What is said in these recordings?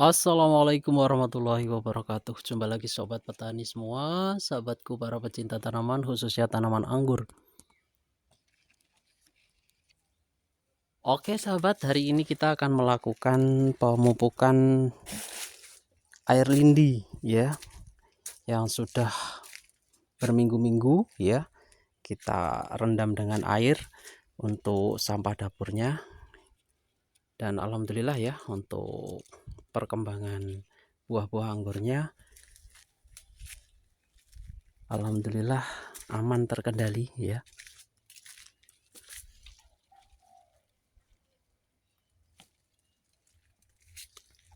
Assalamualaikum warahmatullahi wabarakatuh. Jumpa lagi sobat petani semua, sahabatku para pecinta tanaman khususnya tanaman anggur. Oke sahabat, hari ini kita akan melakukan pemupukan air lindi ya, yang sudah berminggu-minggu ya. Kita rendam dengan air untuk sampah dapurnya. Dan alhamdulillah ya, untuk perkembangan buah-buah anggurnya alhamdulillah aman terkendali ya.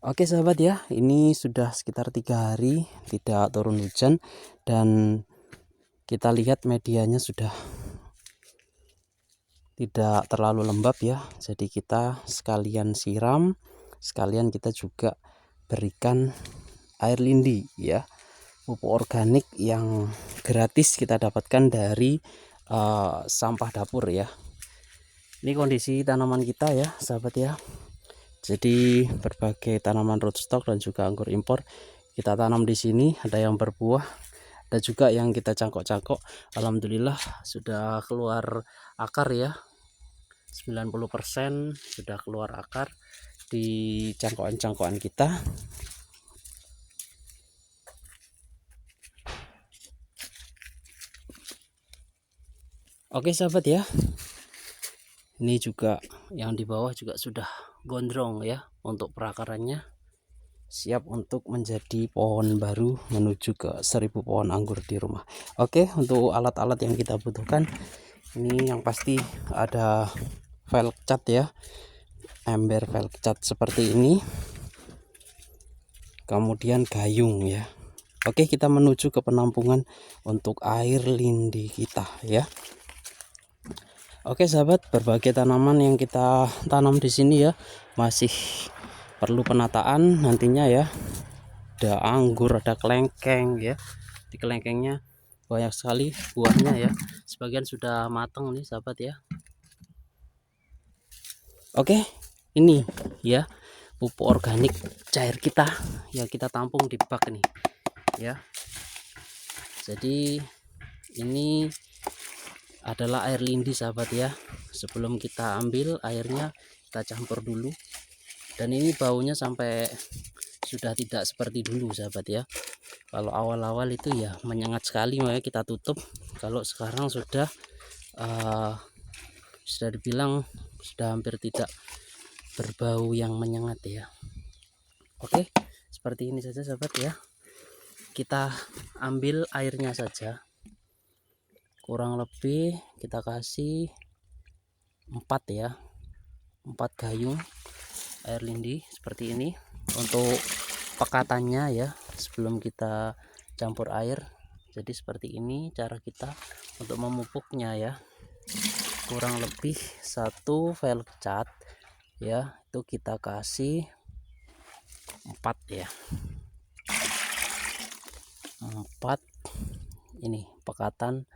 Oke sahabat ya, ini sudah sekitar 3 hari tidak turun hujan dan kita lihat medianya sudah tidak terlalu lembab ya. Jadi kita sekalian siram, sekalian kita juga berikan air lindi ya, pupuk organik yang gratis kita dapatkan dari sampah dapur ya. Ini kondisi tanaman kita ya sahabat ya. Jadi berbagai tanaman rootstock dan juga anggur impor kita tanam di sini, ada yang berbuah, ada juga yang kita cangkok-cangkok. Alhamdulillah sudah keluar akar ya. 90% sudah keluar akar di cangkokan-cangkokan kita. Oke sahabat ya. Ini juga yang di bawah juga sudah gondrong ya untuk perakarannya, siap untuk menjadi pohon baru menuju ke 1000 pohon anggur di rumah. Oke, untuk alat-alat yang kita butuhkan ini yang pasti ada velg cat ya, ember velg cat seperti ini, kemudian gayung ya. Oke, kita menuju ke penampungan untuk air lindi kita ya. Oke sahabat, berbagai tanaman yang kita tanam di sini ya masih perlu penataan nantinya ya. Ada anggur, ada kelengkeng ya. Di kelengkengnya banyak sekali buahnya ya. Sebagian sudah matang nih sahabat ya. Oke, ini ya pupuk organik cair kita yang kita tampung di bak nih ya. Jadi ini adalah air lindi sahabat ya. Sebelum kita ambil airnya kita campur dulu, dan ini baunya sampai sudah tidak seperti dulu sahabat ya. Kalau awal-awal itu ya menyengat sekali, makanya kita tutup. Kalau sekarang sudah dibilang sudah hampir tidak berbau yang menyengat ya. Oke, seperti ini saja sahabat ya. Kita ambil airnya saja, kurang lebih kita kasih 4 ya, 4 gayung air lindi seperti ini untuk pekatannya ya, sebelum kita campur air. Jadi seperti ini cara kita untuk memupuknya ya. Kurang lebih 1 velg cat ya, itu kita kasih 4 ya, 4 ini pekatan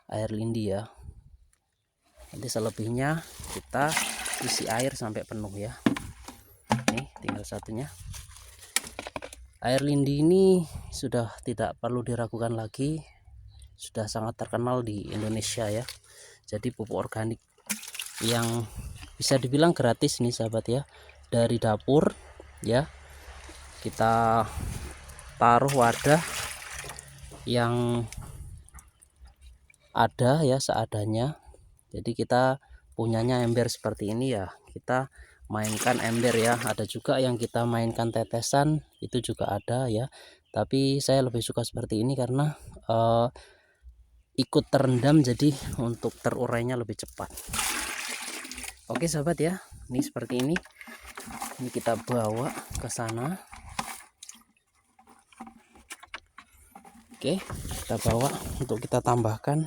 air lindi ya. Nanti selebihnya kita isi air sampai penuh ya. Nih tinggal satunya. Air lindi ini sudah tidak perlu diragukan lagi, sudah sangat terkenal di Indonesia ya. Jadi pupuk organik yang bisa dibilang gratis nih sahabat ya, dari dapur ya. Kita taruh wadah yang ada ya seadanya. Jadi kita punyanya ember seperti ini ya, kita mainkan ember ya. Ada juga yang kita mainkan tetesan, itu juga ada ya. Tapi saya lebih suka seperti ini karena ikut terendam, jadi untuk terurainya lebih cepat. Oke sahabat ya, ini seperti ini. Ini kita bawa ke sana. Oke, kita bawa untuk kita tambahkan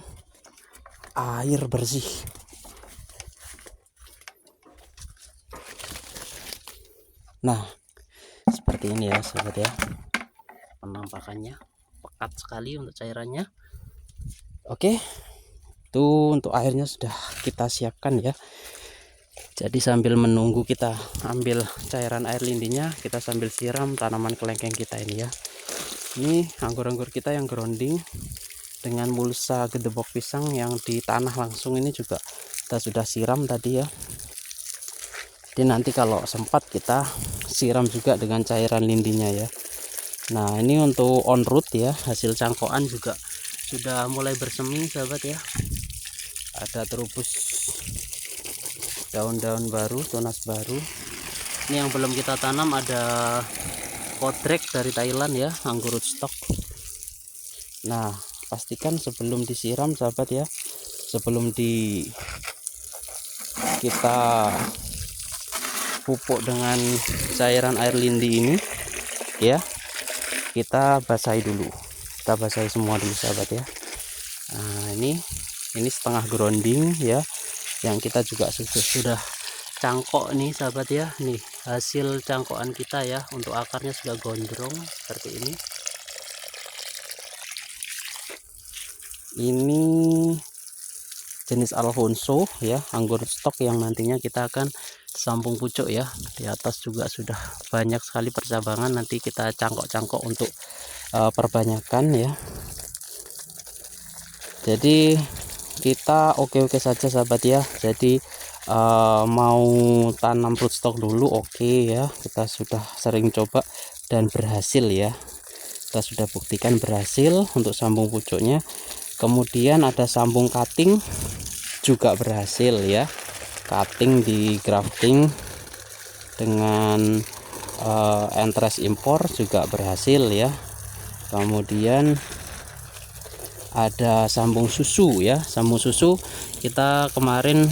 air bersih. Nah, seperti ini ya sahabat ya, penampakannya pekat sekali untuk cairannya. Oke, itu untuk airnya sudah kita siapkan ya. Jadi sambil menunggu kita ambil cairan air lindinya, kita sambil siram tanaman kelengkeng kita ini ya. Ini anggur-anggur kita yang grounding dengan mulsa gedebok pisang yang di tanah langsung ini juga kita sudah siram tadi ya. Jadi nanti kalau sempat kita siram juga dengan cairan lindinya ya. Nah ini untuk on root ya, hasil cangkokan juga sudah mulai bersemi sahabat ya. Ada terubus daun-daun baru, tunas baru. Ini yang belum kita tanam ada podrek dari Thailand ya, anggur rootstock. Nah pastikan sebelum disiram sahabat ya, sebelum kita pupuk dengan cairan air lindi ini ya, kita basahi dulu, kita basahi semua dulu sahabat ya. Nah ini setengah grounding ya, yang kita juga sudah cangkok nih sahabat ya. Nih hasil cangkokan kita ya, untuk akarnya sudah gondrong seperti ini. Ini jenis Alfonso ya, anggur stok yang nantinya kita akan sambung pucuk ya. Di atas juga sudah banyak sekali percabangan, nanti kita cangkok-cangkok untuk perbanyakan ya. Jadi kita oke-oke saja sahabat ya. Jadi mau tanam rootstock dulu oke ya, kita sudah sering coba dan berhasil ya, kita sudah buktikan berhasil untuk sambung pucuknya. Kemudian ada sambung cutting juga berhasil ya, cutting di grafting dengan entres impor juga berhasil ya. Kemudian ada sambung susu ya, sambung susu kita kemarin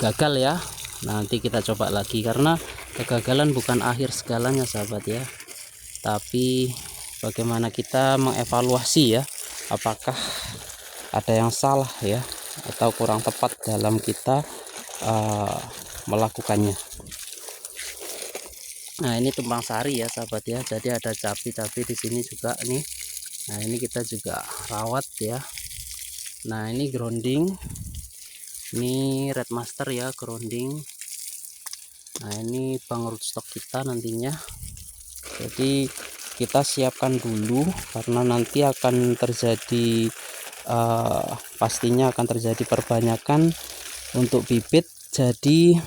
gagal ya. Nanti kita coba lagi, karena kegagalan bukan akhir segalanya sahabat ya, tapi bagaimana kita mengevaluasi ya, apakah ada yang salah ya atau kurang tepat dalam kita melakukannya. Nah ini tumpang sari ya sahabat ya, jadi ada cabai di sini juga nih. Nah ini kita juga rawat ya. Nah ini grounding, ini red master ya grounding. Nah ini bang rootstock kita nantinya, jadi kita siapkan dulu karena nanti akan terjadi pastinya akan terjadi perbanyakan untuk bibit. Jadi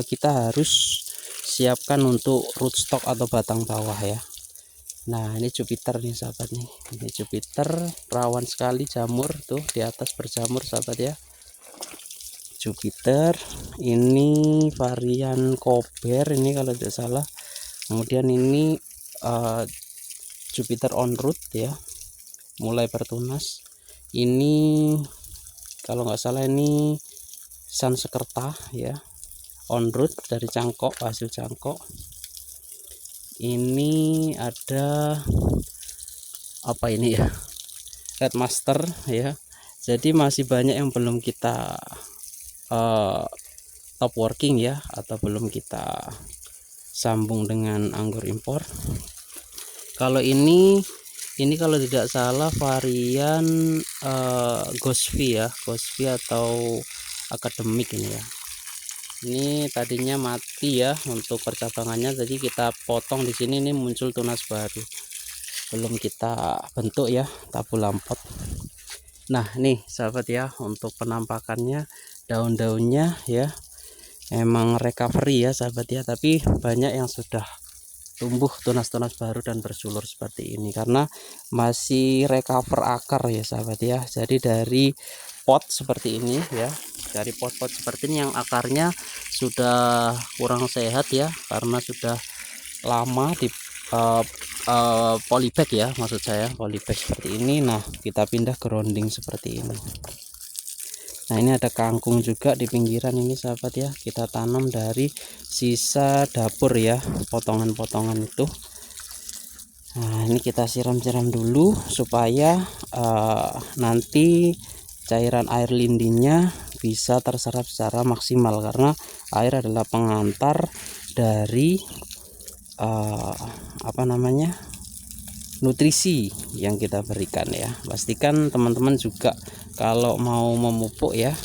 kita harus siapkan untuk rootstock atau batang bawah ya. Nah ini Jupiter nih sahabat nih, ini Jupiter rawan sekali jamur tuh di atas berjamur sahabat ya. Jupiter ini varian Kober ini kalau tidak salah. Kemudian ini Jupiter on root ya, mulai bertunas. Ini kalau nggak salah ini Sansekerta ya, on root dari cangkok, hasil cangkok. Ini ada apa ini ya, red master ya. Jadi masih banyak yang belum kita top working ya, atau belum kita sambung dengan anggur impor. Kalau ini kalau tidak salah varian Gosvi ya, Gosvi atau akademik ini ya. Ini tadinya mati ya untuk percabangannya, jadi kita potong di sini. Ini muncul tunas baru, belum kita bentuk ya, tabu lampot. Nah nih sahabat ya, untuk penampakannya daun-daunnya ya emang recovery ya sahabat ya, tapi banyak yang sudah tumbuh tunas-tunas baru dan bersulur seperti ini karena masih recover akar ya sahabat ya. Jadi dari pot seperti ini ya, dari pot-pot seperti ini yang akarnya sudah kurang sehat ya, karena sudah lama di polybag ya, maksud saya polybag seperti ini. Nah kita pindah grounding seperti ini. Nah ini ada kangkung juga di pinggiran ini sahabat ya, kita tanam dari sisa dapur ya, potongan-potongan itu. Nah ini kita siram-siram dulu supaya nanti cairan air lindinya bisa terserap secara maksimal, karena air adalah pengantar dari nutrisi yang kita berikan ya. Pastikan teman-teman juga kalau mau memupuk ya,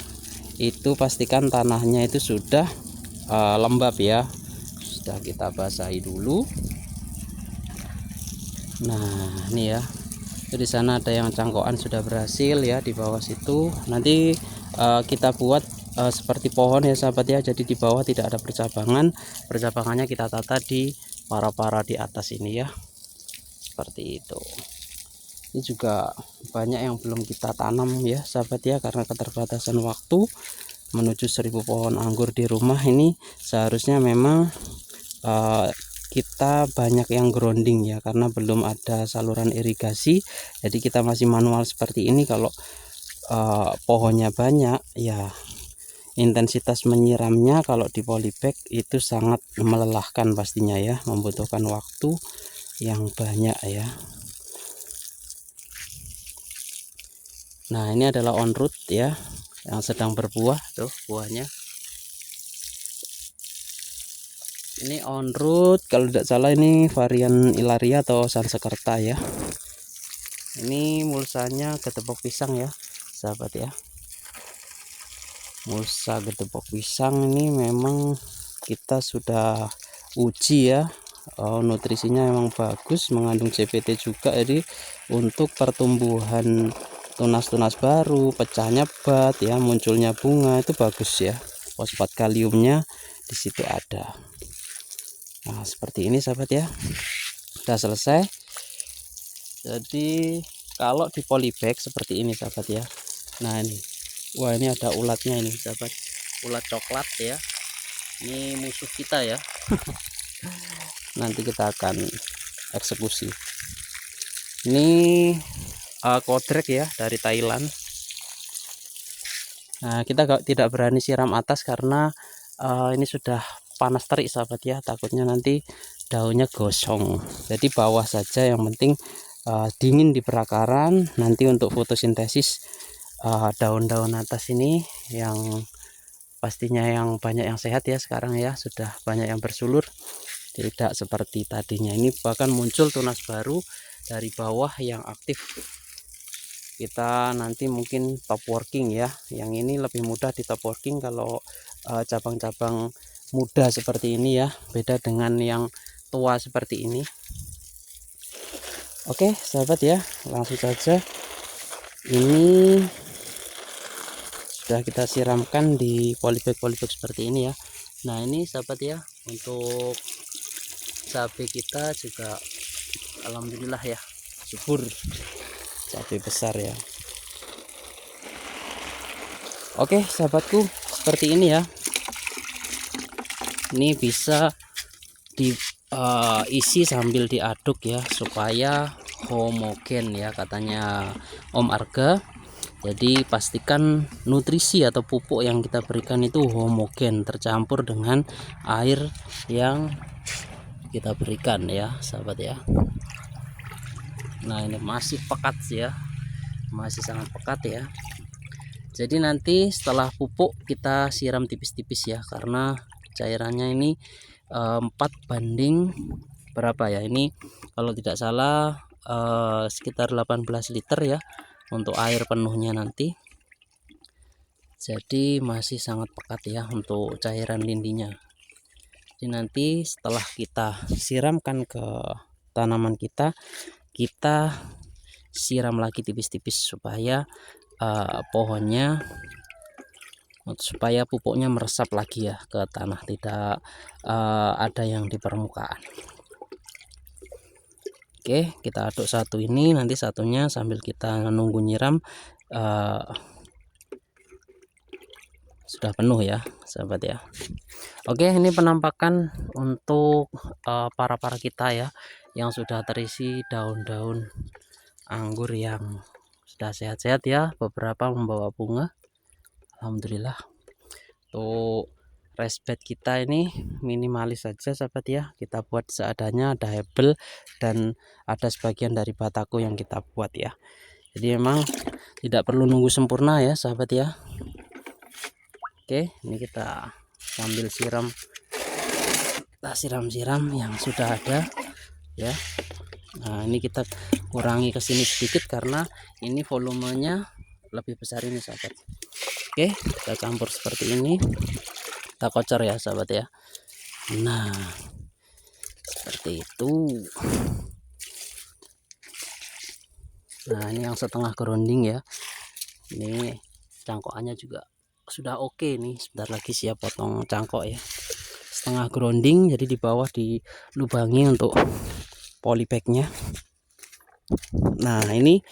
itu pastikan tanahnya itu sudah lembab ya. Sudah kita basahi dulu. Nah ini ya, itu di sana ada yang cangkokan sudah berhasil ya di bawah situ. Nanti kita buat seperti pohon ya sahabat ya, jadi di bawah tidak ada percabangan, percabangannya kita tata di para di atas ini ya, seperti itu. Ini juga banyak yang belum kita tanam ya sahabat ya, karena keterbatasan waktu menuju 1000 pohon anggur di rumah ini. Seharusnya memang kita banyak yang grounding ya, karena belum ada saluran irigasi, jadi kita masih manual seperti ini. Kalau pohonnya banyak ya, intensitas menyiramnya kalau di polybag itu sangat melelahkan pastinya ya, membutuhkan waktu yang banyak ya. Nah ini adalah on root ya, yang sedang berbuah tuh buahnya. Ini on root, kalau tidak salah ini varian Ilaria atau Sansekerta ya. Ini mulsanya gedebok pisang ya sahabat ya. Mulsa gedebok pisang ini memang kita sudah uji ya, nutrisinya memang bagus, mengandung CPT juga, jadi untuk pertumbuhan tunas-tunas baru, pecahnya bat ya, munculnya bunga itu bagus ya. Fosfat kaliumnya di situ ada. Nah seperti ini sahabat ya, sudah selesai. Jadi kalau di polybag seperti ini sahabat ya. Nah ini, wah ini ada ulatnya ini sahabat, ulat coklat ya, ini musuh kita ya. Nanti kita akan eksekusi. Ini kodrek ya dari Thailand. Nah kita tidak berani siram atas karena ini sudah panas terik sahabat ya, takutnya nanti daunnya gosong. Jadi bawah saja, yang penting dingin di perakaran. Nanti untuk fotosintesis daun-daun atas ini yang pastinya yang banyak yang sehat ya sekarang ya, sudah banyak yang bersulur, tidak seperti tadinya. Ini bahkan muncul tunas baru dari bawah yang aktif. Kita nanti mungkin top working ya, yang ini lebih mudah di top working kalau cabang-cabang muda seperti ini ya, beda dengan yang tua seperti ini. Oke sahabat ya, langsung saja ini sudah kita siramkan di polybag seperti ini ya. Nah ini sahabat ya, untuk cabai kita juga alhamdulillah ya, subur, cabai besar ya. Oke sahabatku, seperti ini ya. Ini bisa diisi sambil diaduk ya, supaya homogen ya katanya Om Arga. Jadi pastikan nutrisi atau pupuk yang kita berikan itu homogen, tercampur dengan air yang kita berikan ya sahabat ya. Nah ini masih pekat ya, masih sangat pekat ya. Jadi nanti setelah pupuk kita siram tipis-tipis ya, karena cairannya ini 4 banding berapa ya, ini kalau tidak salah sekitar 18 liter ya untuk air penuhnya nanti. Jadi masih sangat pekat ya untuk cairan lindinya. Jadi nanti setelah kita siramkan ke tanaman kita, kita siram lagi tipis-tipis supaya pohonnya, supaya pupuknya meresap lagi ya ke tanah, tidak ada yang di permukaan. Oke, kita aduk satu ini, nanti satunya sambil kita menunggu nyiram sudah penuh ya sahabat ya. Oke, ini penampakan untuk para kita ya, yang sudah terisi daun-daun anggur yang sudah sehat-sehat ya, beberapa membawa bunga alhamdulillah. Untuk raised bed kita ini minimalis saja sahabat ya, kita buat seadanya, ada hebel dan ada sebagian dari batako yang kita buat ya. Jadi memang tidak perlu nunggu sempurna ya sahabat ya. Oke, ini kita sambil siram, kita siram-siram yang sudah ada ya. Nah ini kita kurangi ke sini sedikit karena ini volumenya lebih besar ini sahabat. Oke, kita campur seperti ini, kita kocor ya sahabat ya. Nah, seperti itu. Nah, ini yang setengah grounding ya. Ini cangkokannya juga sudah oke nih, sebentar lagi siap potong cangkok ya. Setengah grounding, jadi di bawah dilubangi untuk polybagnya. Nah, ini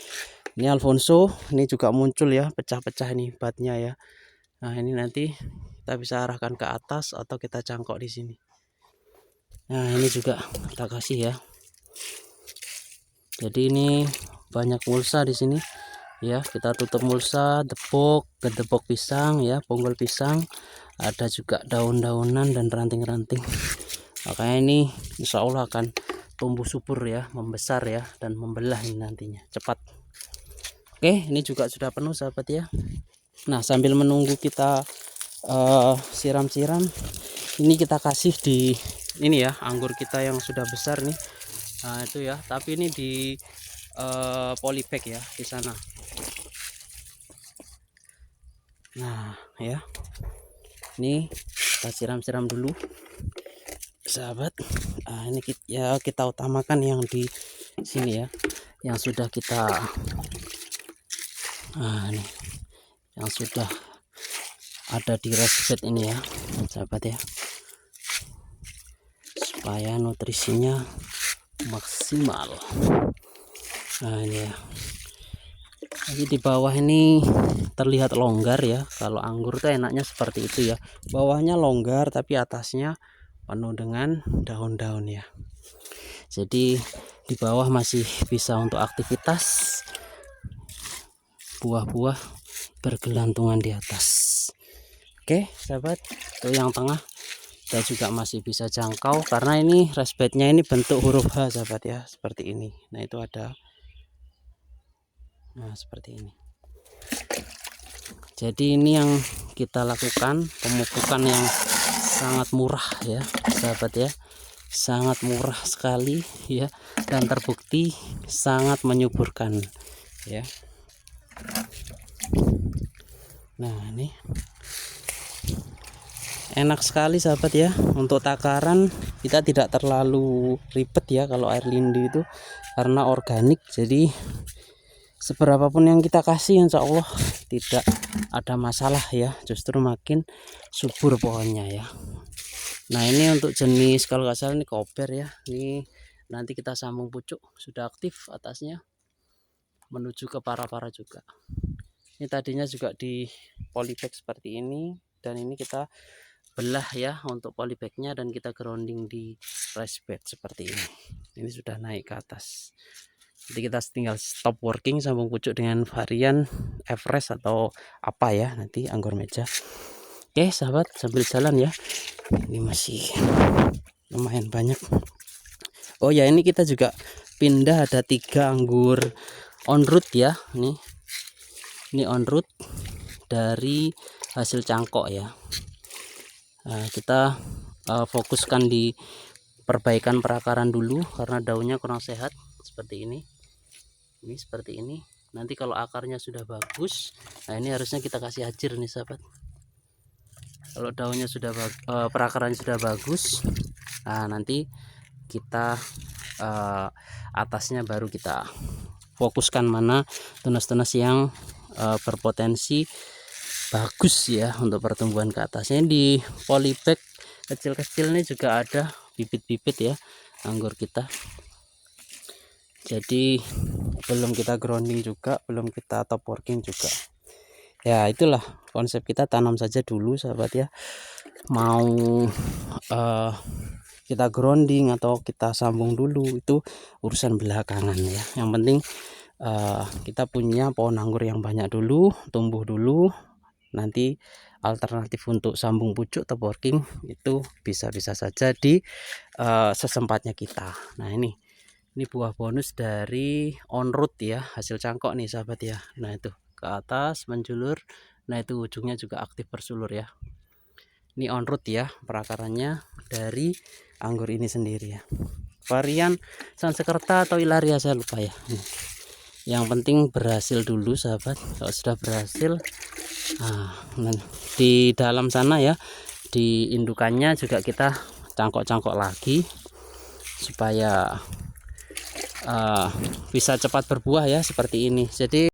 Alfonso, ini juga muncul ya, pecah-pecah nih batnya ya. Nah, ini nanti kita bisa arahkan ke atas atau kita cangkok di sini. Nah, ini juga kita kasih ya. Jadi ini banyak mulsa di sini ya. Kita tutup mulsa, gedebok pisang ya, ponggol pisang, ada juga daun-daunan dan ranting-ranting. Makanya ini insya Allah akan tumbuh subur ya, membesar ya, dan membelah ini nantinya cepat. Oke, ini juga sudah penuh sahabat ya. Nah, sambil menunggu kita siram-siram, ini kita kasih di ini ya, anggur kita yang sudah besar nih. Nah, itu ya, tapi ini di polybag ya di sana. Nah, ya. Ini kita siram-siram dulu sahabat. Nah, ini kita utamakan yang di sini ya, yang sudah kita ini yang sudah ada di raised bed ini ya sahabat ya, supaya nutrisinya maksimal. Nah, ini ya, jadi di bawah ini terlihat longgar ya. Kalau anggur tuh enaknya seperti itu ya, bawahnya longgar tapi atasnya penuh dengan daun-daun ya. Jadi di bawah masih bisa untuk aktivitas, buah-buah bergelantungan di atas. Oke sahabat, itu yang tengah kita juga masih bisa jangkau karena ini raised bednya ini bentuk huruf H sahabat ya, seperti ini. Nah, itu ada, nah seperti ini. Jadi ini yang kita lakukan, pemupukan yang sangat murah ya sahabat ya, sangat murah sekali ya, dan terbukti sangat menyuburkan ya. Nah, ini enak sekali sahabat ya. Untuk takaran kita tidak terlalu ribet ya kalau air lindi itu, karena organik. Jadi seberapapun yang kita kasih insya Allah tidak ada masalah ya, justru makin subur pohonnya ya. Nah, ini untuk jenis kalau nggak salah ini koper ya. Ini nanti kita sambung pucuk, sudah aktif atasnya menuju ke para-para juga. Ini tadinya juga di polybag seperti ini, dan ini kita belah ya untuk polybagnya, dan kita grounding di raised bed seperti ini. Ini sudah naik ke atas. Jadi kita tinggal stop working, sambung pucuk dengan varian Everest atau apa ya nanti, anggur meja. Oke sahabat, sambil jalan ya, ini masih lumayan banyak. Oh ya, ini kita juga pindah, ada 3 anggur on root ya. Ini on root dari hasil cangkok ya. Nah, kita fokuskan di perbaikan perakaran dulu karena daunnya kurang sehat seperti ini. Ini seperti ini. Nanti kalau akarnya sudah bagus, nah ini harusnya kita kasih hajir nih sahabat. Kalau daunnya sudah perakarannya sudah bagus, nah nanti kita atasnya baru kita fokuskan mana tunas-tunas yang berpotensi bagus ya untuk pertumbuhan ke atasnya. Di polybag kecil-kecil ini juga ada bibit-bibit ya anggur kita. Jadi belum kita grounding juga, belum kita top working juga. Ya itulah konsep kita, tanam saja dulu sahabat ya. Mau kita grounding atau kita sambung dulu itu urusan belakangan ya. Yang penting kita punya pohon anggur yang banyak dulu, tumbuh dulu. Nanti alternatif untuk sambung pucuk top working itu bisa-bisa saja di sesempatnya kita. Nah, ini buah bonus dari on root ya, hasil cangkok nih sahabat ya. Nah, itu ke atas menjulur. Nah, itu ujungnya juga aktif bersulur ya. Ini on root ya, perakarannya dari anggur ini sendiri ya. Varian Sansekerta atau Ilaria saya lupa ya. Yang penting berhasil dulu sahabat. Kalau sudah berhasil, Nah, di dalam sana ya, di indukannya juga kita cangkok-cangkok lagi supaya bisa cepat berbuah ya seperti ini. Jadi